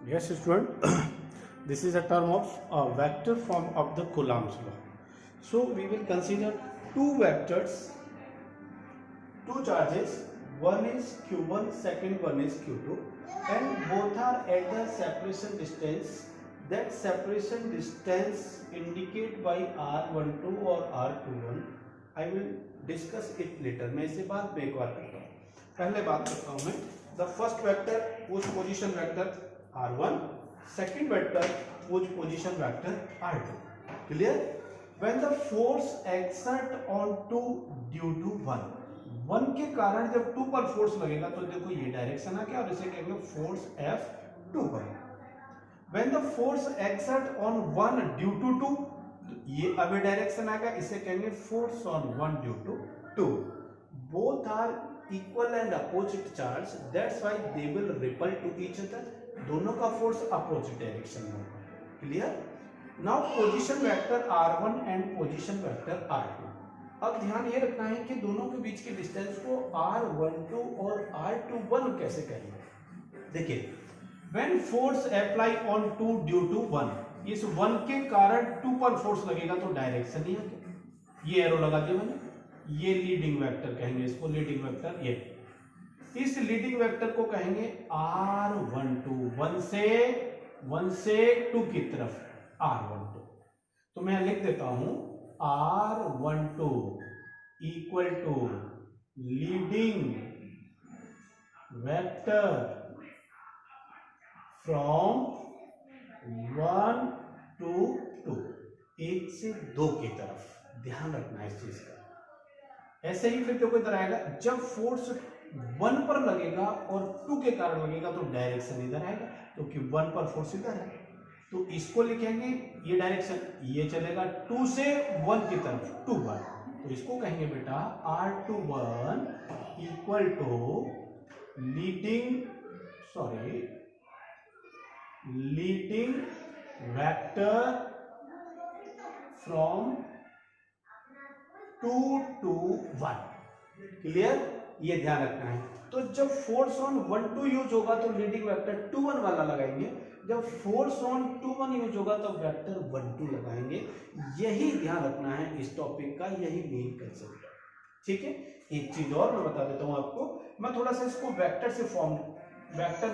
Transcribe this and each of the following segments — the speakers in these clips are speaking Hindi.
Yes, student. This is a term of vector form of the Coulomb's law. So we will consider two vectors, two charges. One is q1, second one is q2, and both are at the separation distance. That separation distance indicate by r12 or r21. I will discuss it later. मैं इसे बाद में एक बार करता हूँ. पहले बात करता हूँ मैं. The first vector whose position vector r1, second vector whose position vector r2. Clear? When the force exert on 2 due to 1, 1 के कारण जब 2 पर फोर्स लगेगा तो देखो ये डायरेक्शन आ गया और इसे कहेंगे फोर्स F2 पर. When the force exert on 1 due to 2, ये अब डायरेक्शन आ गया, इसे कहेंगे force on 1 due to 2. Both are equal and opposite charge, that's why they will repel to each other. दोनों का फोर्स अपोजिट डायरेक्शन में होगा. Clear? Now position vector r1 and position vector r2. अब ध्यान ये रखना है कि दोनों के बीच के डिस्टेंस को r12 और r21 कैसे करेंगे. देखिए, when force apply on 2 due to 1, इस 1 के कारण 2 पर फोर्स लगेगा तो डायरेक्शन ही है. ये एरो लगा दिया मैंने, ये लीडिंग वेक्टर कहेंगे इसको, लीडिंग वेक्टर. ये इस लीडिंग वेक्टर को कहेंगे r12, 1 से 2 की तरफ r12. तो मैं लिख देता हूं r12 equal to leading vector from 1 to 2, 1 से 2 की तरफ. ध्यान रखना है इस चीज का. ऐसे ही फिर देखो इधर आएगा, जब फोर्स 1 पर लगेगा और 2 के कारण लगेगा तो डायरेक्शन इधर आएगा, क्योंकि 1 पर फोर्स इधर है. तो इसको लिखेंगे, ये डायरेक्शन ये चलेगा 2 से 1 की तरफ, 2 बार. तो इसको कहेंगे बेटा r21 equal to leading vector from 2 to 1. Clear? ये ध्यान रखना है. तो जब फोर्स ऑन 1 2 यूज होगा तो लीडिंग वेक्टर 2 1 वाला लगाएंगे. जब फोर्स ऑन 2 1 यूज होगा तो वेक्टर 1 2 लगाएंगे. यही ध्यान रखना है इस टॉपिक का, यही मेन कंसेप्ट है. ठीक है. एक चीज और मैं बता देता हूं आपको. मैं थोड़ा सा इसको वेक्टर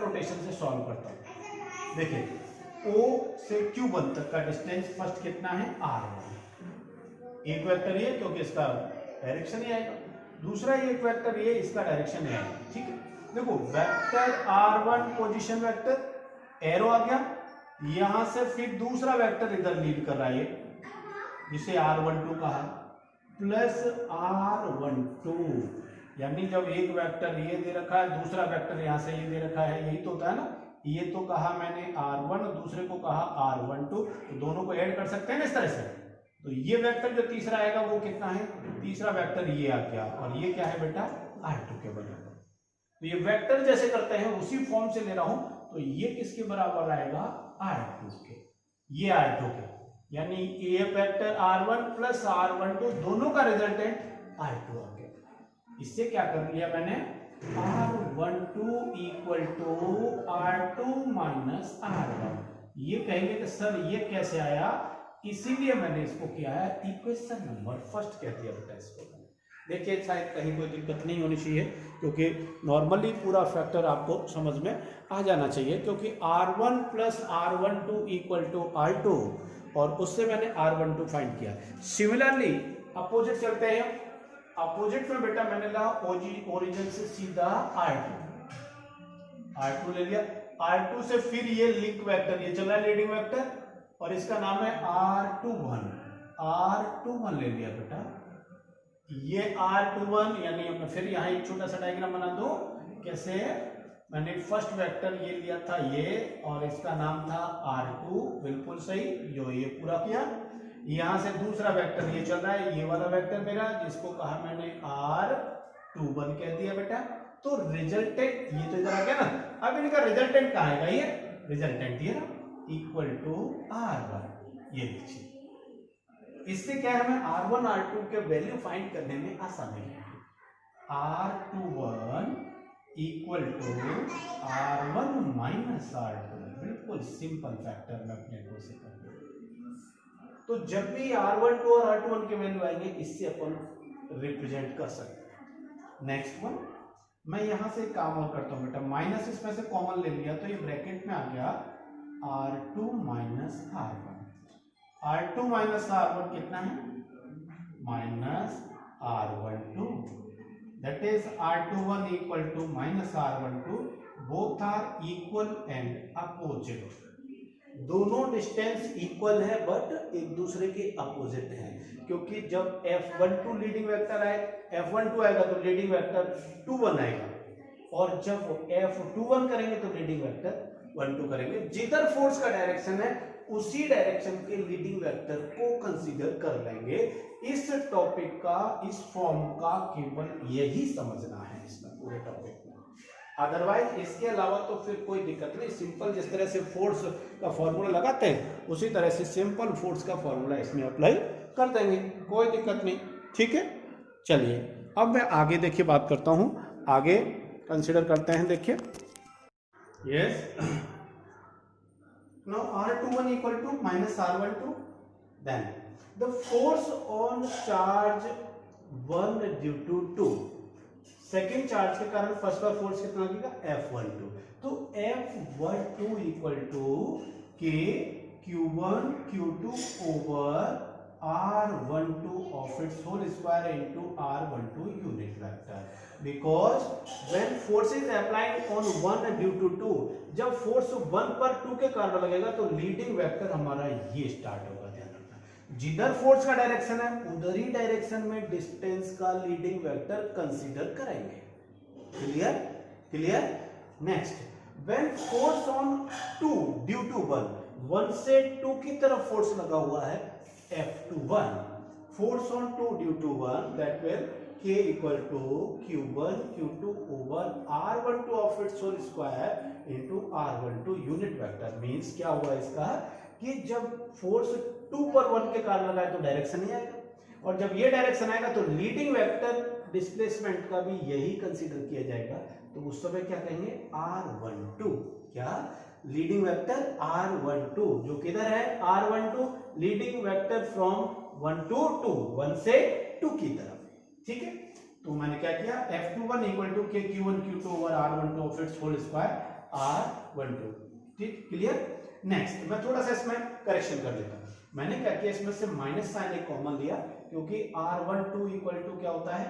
रोटेशन से सॉल्व करता हूं. देखिए, O से Q1 तक का डिस्टेंस फर्स्ट कितना है r1. एक वेक्टर ये, क्योंकि इसका डायरेक्शन ही आएगा. दूसरा एक वेक्टर ये, इसका डायरेक्शन ही आएगा. ठीक है. देखो, vector r1 position vector, arrow आ गया यहां से, फिर दूसरा वेक्टर इधर लीड कर रहा है जिसे r12 कहा, प्लस r12. यानी जब एक वेक्टर ये दे रखा है, दूसरा वेक्टर यहां से ये दे रखा है, यही तो होता है ना. ये तो कहा मैंने r1, दूसरे को कहा r12, तो दोनों को ऐड कर सकते हैं ना इस तरह से. तो ये वेक्टर जो तीसरा आएगा वो कितना है, तीसरा वेक्टर ये आ गया, और ये क्या है बेटा r2 के बराबर. तो ये वेक्टर जैसे करते हैं उसी फॉर्म से ले रहा हूं. तो ये किसके बराबर आएगा, r2 के. ये r2 के, यानी ये वेक्टर r1 प्लस r12 दोनों का रिजल्टेंट r2 आ गया. इससे क्या कर लिया मैंने, r12 equal to r2 minus r1. ये कहेंगे कि सर ये कैसे आया, इसीलिए मैंने इसको किया है इक्वेशन नंबर फर्स्ट कह दिया बेटा इसको. देखिए, शायद कहीं कोई दिक्कत नहीं होनी चाहिए, क्योंकि नॉर्मली पूरा फैक्टर आपको समझ में आ जाना चाहिए. क्योंकि r1 plus r12 equal to r2, और उससे मैंने r12 फाइंड किया. सिमिलरली अपोजिट चलते हैं. अपोजिट में बेटा मैंने लिया ओरिजिन से सीधा r2 ले लिया. r2 से फिर ये लिंक वेक्टर, ये चल रहा है लीडिंग वेक्टर, और इसका नाम है r21 ले लिया बेटा. ये r21, यानी फिर यहाँ एक छोटा सा डायग्राम बना दो. कैसे, मैंने फर्स्ट वेक्टर ये लिया था ये, और इसका नाम था r2, बिल्कुल सही, जो ये पूरा किया. यहां से दूसरा वेक्टर ये चल रहा है, ये वाला वेक्टर मेरा, जिसको कहा मैंने r21 कह दिया बेटा. तो रिजल्टेंट ये तो इधर आ गया ना. अब इनका रिजल्टेंट कहाँ आएगा, ये रिजल्टेंट ये ना, इक्वल टू r1. ये लीजिए. इससे क्या है, हमें r1 r2 के वैल्यू फाइंड करने में आसानी है. r21 equal to R1 minus R2। बिल्कुल सिंपल फैक्टर में अपने को से कर, तो जब भी R12 और R21 के वैल्यू आएंगे इससे अपन रिप्रेजेंट कर सकते हैं। नेक्स्ट वन, मैं यहां से काम और करता हूं बेटा, माइनस इसमें से कॉमन ले लिया तो ये ब्रैकेट में आ गया R2 minus R1। R2 minus R1 कितना है, minus R12, that is R21 equal to minus R12, both are equal and opposite. दोनों डिस्टेंस इक्वल है बट एक दूसरे के अपोजिट हैं, क्योंकि जब F12 लीडिंग वेक्टर आए, F12 आएगा तो लीडिंग वेक्टर 21 आएगा, और जब F21 करेंगे तो लीडिंग वेक्टर 12 करेंगे। जिधर फोर्स का डायरेक्शन है उसी डायरेक्शन के लीडिंग वेक्टर को कंसीडर कर लेंगे। इस टॉपिक का, इस फॉर्म का केवल यही समझना है इसमें पूरे टॉपिक में, अदरवाइज इसके अलावा तो फिर कोई दिक्कत नहीं। सिंपल जिस तरह से फोर्स का फॉर्मूला लगाते हैं उसी तरह से सिंपल फोर्स का फॉर्मूला इसमें अप्लाई कर देंगे, कोई दिक्कत नहीं, ठीक है। चलिए अब मैं आगे देखिए बात करता हूं, आगे कंसीडर करते हैं। देखिए yes, now R21 equal to minus R12, then the force on charge 1 due to 2, second charge के कारण फर्स्ट का फोर्स कितना लगेगा, F12, तो F12 equal to k Q1 Q2 over R12 of its whole square into R12 unit vector, because when force is applied on 1 due to 2, जब फोर्स 1 पर 2 के कारण लगेगा तो लीडिंग वेक्टर हमारा ये स्टार्ट होगा। ध्यान रखना, जिधर फोर्स का डायरेक्शन है उधर ही डायरेक्शन में डिस्टेंस का लीडिंग वेक्टर कंसीडर करेंगे। Clear, clear. Next, when force on 2 due to 1 से 2 की तरफ फोर्स लगा हुआ है F21, force on 2 due to 1, that will K equal to Q1 Q2 over R12 of its whole square into R12 unit vector. Means क्या हुआ इसका कि जब फोर्स 2 पर 1 के कारण लगा है तो डायरेक्शन ही आएगा, और जब ये डायरेक्शन आएगा तो लीडिंग वेक्टर डिस्प्लेसमेंट का भी यही कंसीडर किया जाएगा, तो उस समय क्या कहेंगे, R12, क्या लीडिंग वेक्टर R12, जो किधर है R12, leading vector from 1 to 2, 1 से 2 की तरफ, ठीक है। तो मैंने क्या किया, F21 equal to k Q1 Q2 over R12 of its whole square R12, ठीक, क्लियर। नेक्स्ट मैं थोड़ा सा इसमें करेक्शन कर लेता हूं। मैंने क्या किया, इसमें से माइनस साइन एक कॉमन लिया, क्योंकि R12 इक्वल टू क्या होता है,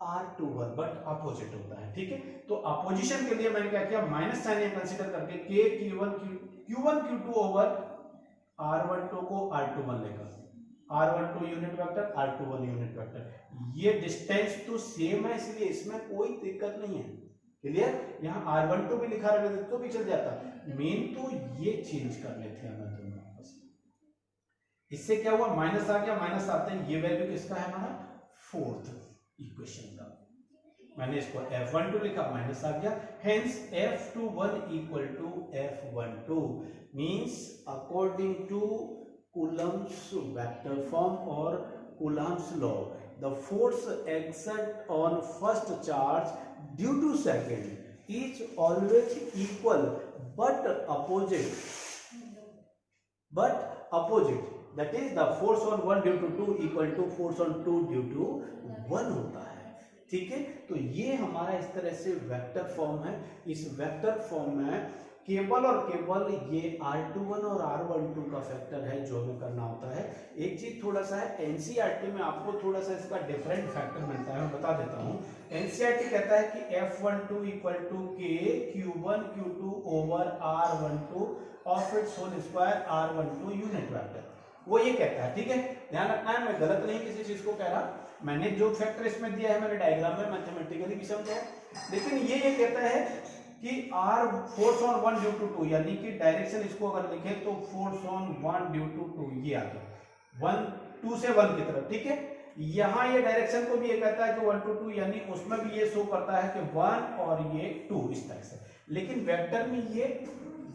R21, बट अपोजिट होता है, ठीक है। तो अपोजिशन के लिए मैंने क्या किया, माइनस साइन कंसीडर करके के Q1 Q2 ओवर R12 को R21 लेकर, R12 unit vector R21 unit vector, ये डिस्टेंस तो सेम है इसलिए इसमें कोई दिक्कत नहीं है। क्लियर, यहाँ R12 भी लिखा रहता तो भी चल जाता, मेन तो ये चेंज कर लेते हैं हमें दोनों आपस में। इससे क्या हुआ, माइनस आ गया, माइनस आते हैं ये वैल्यू किसका है, हमारा फोर्थ इक्वेशन का। मैंने इसको F12 लिखा, माइनस आ गया, hence F21 equal to F12 means according to Coulomb's vector form और Coulomb's law, the force exert on first charge due to second is always equal but opposite, that is the force on 1 due to 2 equal to force on 2 due to 1 होता है, ठीक है। तो ये हमारा इस तरह से वेक्टर फॉर्म है। इस वेक्टर फॉर्म में केवल और केवल ये R21 और R12 का फैक्टर है जो हमें करना होता है। एक चीज थोड़ा सा है, एनसीईआरटी में आपको थोड़ा सा इसका डिफरेंट फैक्टर मिलता है, मैं बता देता हूँ। एनसीईआरटी कहता है कि F12 equal to k Q1 Q2 over R12 of its whole square R12 unit vector, वो ये कहता है, ठीक है। ध्यान रखना है, मैं गलत नहीं किसी चीज को कह रहा, मैंने जो फैक्टर इसमें दिया है मैंने डायग्राम में मैथमेटिकली भी समझा, लेकिन ये कहता है कि R force on 1 due to 2, यानी कि डायरेक्शन इसको अगर लिखे तो फोर्स ऑन 1 ड्यू टू 2, ये आ गया 1 2 से 1 की तरफ, ठीक है। यहाँ ये डायरेक्शन को भी ये कहता है कि 1 to 2, यानी उसमें भी ये शो करता है कि 1 और ये 2 इस तरह से, लेकिन वेक्टर में ये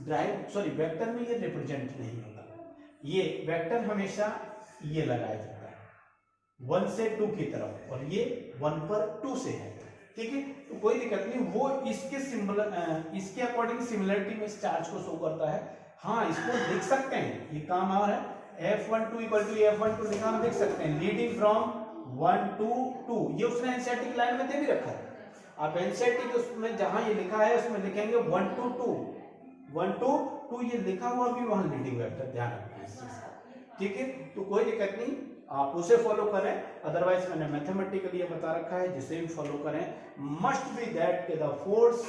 वेक्टर में ये रिप्रेजेंट नहीं होता, ये वेक्टर हमेशा ये लगाया जाता है 1 से 2 की तरफ, और ये 1 पर 2 से है, ठीक है। तो कोई दिक्कत नहीं, वो इसके अकॉर्डिंग सिमिलरिटी में इस चार्ज को शो करता है। हाँ, इसको लिख सकते हैं, ये काम और है, F12 इक्वल टू F12 लिखा हम लिख सकते हैं, लीडिंग फ्रॉम 1 to 2, ये उसने एनसीईआरटी की लाइन में दे भी रखा है। आप एनसीईआरटी के उसमें जहां ये लिखा है उसमें लिखेंगे 1 to 2, 1 to 2 ये लिखा हुआ भी वहां लीडिंग वेक्टर, ध्यान रखना इस चीज का, ठीक है। तो कोई दिक्कत नहीं, आप उसे फॉलो करें, अदरवाइज मैंने मैथमेटिकली ये बता रखा है, जिसे भी फॉलो करें, मस्ट बी दैट के the force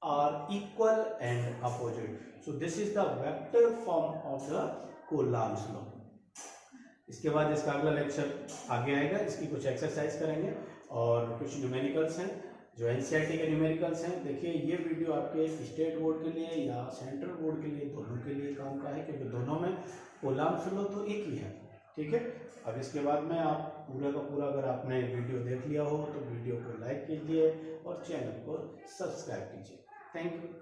are equal and opposite. So this is the vector form of the Coulomb's law. इसके बाद इसका अगला लेक्चर आगे आएगा, इसकी कुछ एक्सरसाइज करेंगे और कुछ न्यूमेरिकल्स हैं जो एनसीईआरटी के न्यूमेरिकल्स हैं। देखिए ये वीडियो आपके स्टेट बोर्ड के लिए या सेंट्रल बोर्ड के लिए, दोनों के लिए काम का है, क्योंकि दोनों में कूलॉम्स लॉ तो एक ही है, ठीक है। अब इसके बाद में आप पूरा का पूरा, अगर आपने वीडियो देख लिया हो तो वीडियो को लाइक कीजिए और चैनल को सब्सक्राइब कीजिए। Thank you.